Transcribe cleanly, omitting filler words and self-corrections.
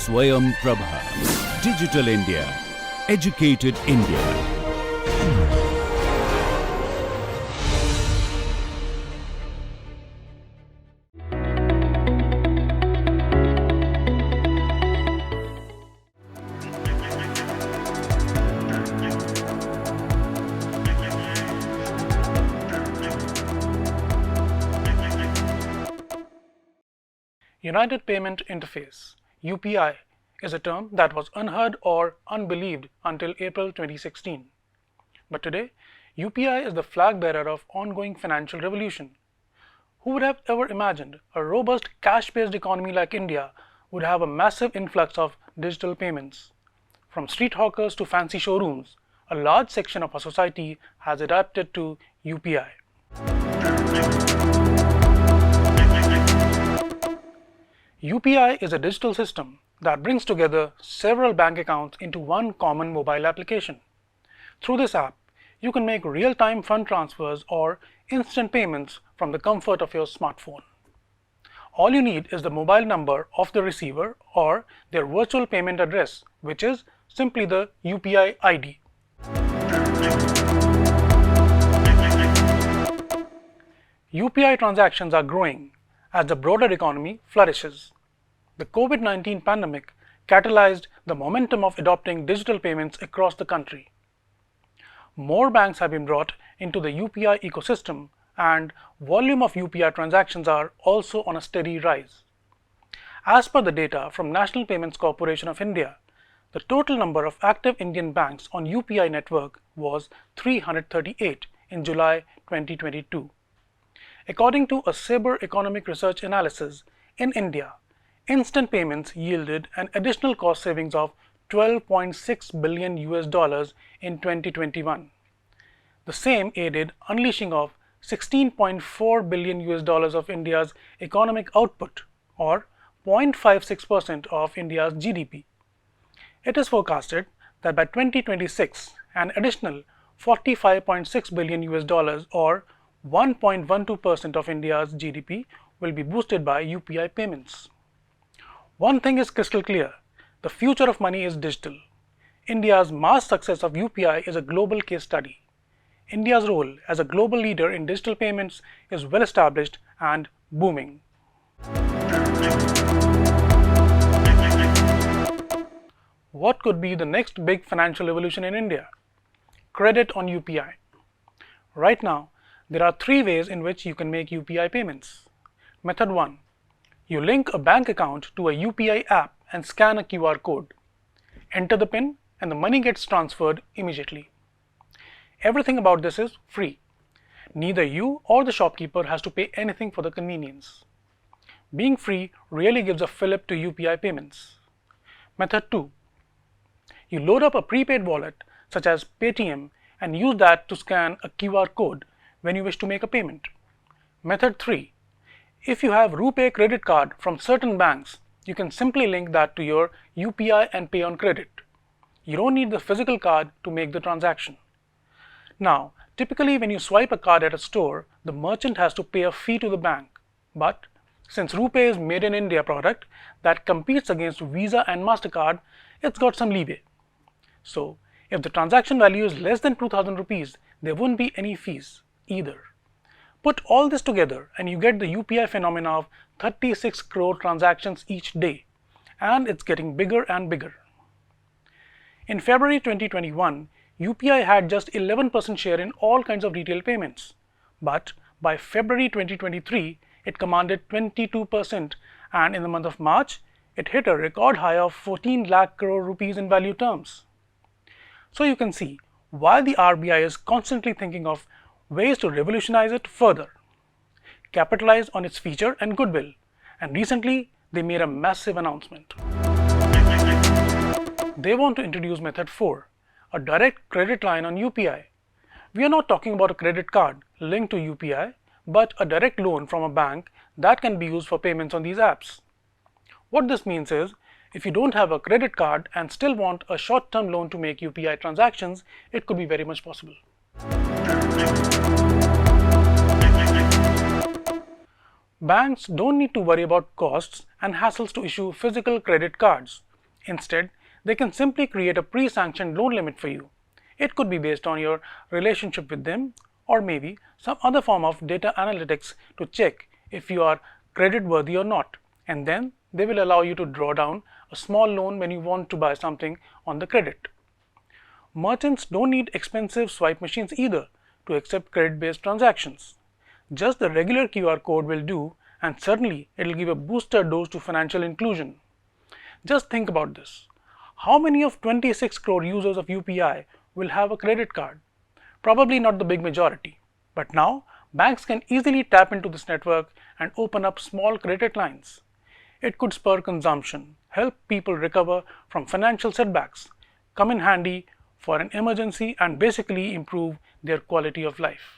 Swayam Prabha. Digital India. Educated India. United Payment Interface (UPI) is a term that was unheard or unbelieved until April 2016. But today, UPI is the flag bearer of ongoing financial revolution. Who would have ever imagined a robust cash-based economy like India would have a massive influx of digital payments? From street hawkers to fancy showrooms, a large section of our society has adapted to UPI. UPI is a digital system that brings together several bank accounts into one common mobile application. Through this app, you can make real-time fund transfers or instant payments from the comfort of your smartphone. All you need is the mobile number of the receiver or their virtual payment address, which is simply the UPI ID. UPI transactions are growing as the broader economy flourishes. The COVID-19 pandemic catalyzed the momentum of adopting digital payments across the country. More banks have been brought into the UPI ecosystem, and volume of UPI transactions are also on a steady rise. As per the data from National Payments Corporation of India, the total number of active Indian banks on UPI network was 338 in July 2022. According to a SABR economic research analysis, in India, instant payments yielded an additional cost savings of $12.6 billion in 2021. The same aided unleashing of $16.4 billion of India's economic output, or 0.56% of India's GDP. It is forecasted that by 2026, an additional $45.6 billion or 1.12% of India's GDP will be boosted by UPI payments. One thing is crystal clear: the future of money is digital. India's mass success of UPI is a global case study. India's role as a global leader in digital payments is well established and booming. What could be the next big financial revolution in India? Credit on UPI. Right now, there are three ways in which you can make UPI payments. Method 1. You link a bank account to a UPI app and scan a QR code. Enter the PIN and the money gets transferred immediately. Everything about this is free. Neither you or the shopkeeper has to pay anything for the convenience. Being free really gives a fillip to UPI payments. Method 2. You load up a prepaid wallet such as Paytm and use that to scan a QR code when you wish to make a payment. Method 3. If you have RuPay credit card from certain banks, you can simply link that to your UPI and pay on credit. You don't need the physical card to make the transaction. Now, typically when you swipe a card at a store, the merchant has to pay a fee to the bank. But since RuPay is made in India product that competes against Visa and MasterCard, it's got some leeway. So, if the transaction value is less than 2000 rupees, there won't be any fees either. Put all this together and you get the UPI phenomena of 36 crore transactions each day, and it's getting bigger and bigger. In February 2021, UPI had just 11% share in all kinds of retail payments, but by February 2023, it commanded 22%, and in the month of March, it hit a record high of 14 lakh crore rupees in value terms. So you can see why the RBI is constantly thinking of ways to revolutionize it further, capitalize on its feature and goodwill, and recently they made a massive announcement. They want to introduce Method 4, a direct credit line on UPI. We are not talking about a credit card linked to UPI, but a direct loan from a bank that can be used for payments on these apps. What this means is, if you don't have a credit card and still want a short-term loan to make UPI transactions, it could be very much possible. Banks don't need to worry about costs and hassles to issue physical credit cards. Instead, they can simply create a pre-sanctioned loan limit for you. It could be based on your relationship with them, or maybe some other form of data analytics to check if you are credit worthy or not, and then they will allow you to draw down a small loan when you want to buy something on the credit. Merchants don't need expensive swipe machines either to accept credit-based transactions. Just the regular QR code will do, and certainly it will give a booster dose to financial inclusion. Just think about this. How many of 26 crore users of UPI will have a credit card? Probably not the big majority. But now, banks can easily tap into this network and open up small credit lines. It could spur consumption, help people recover from financial setbacks, come in handy for an emergency, and basically improve their quality of life.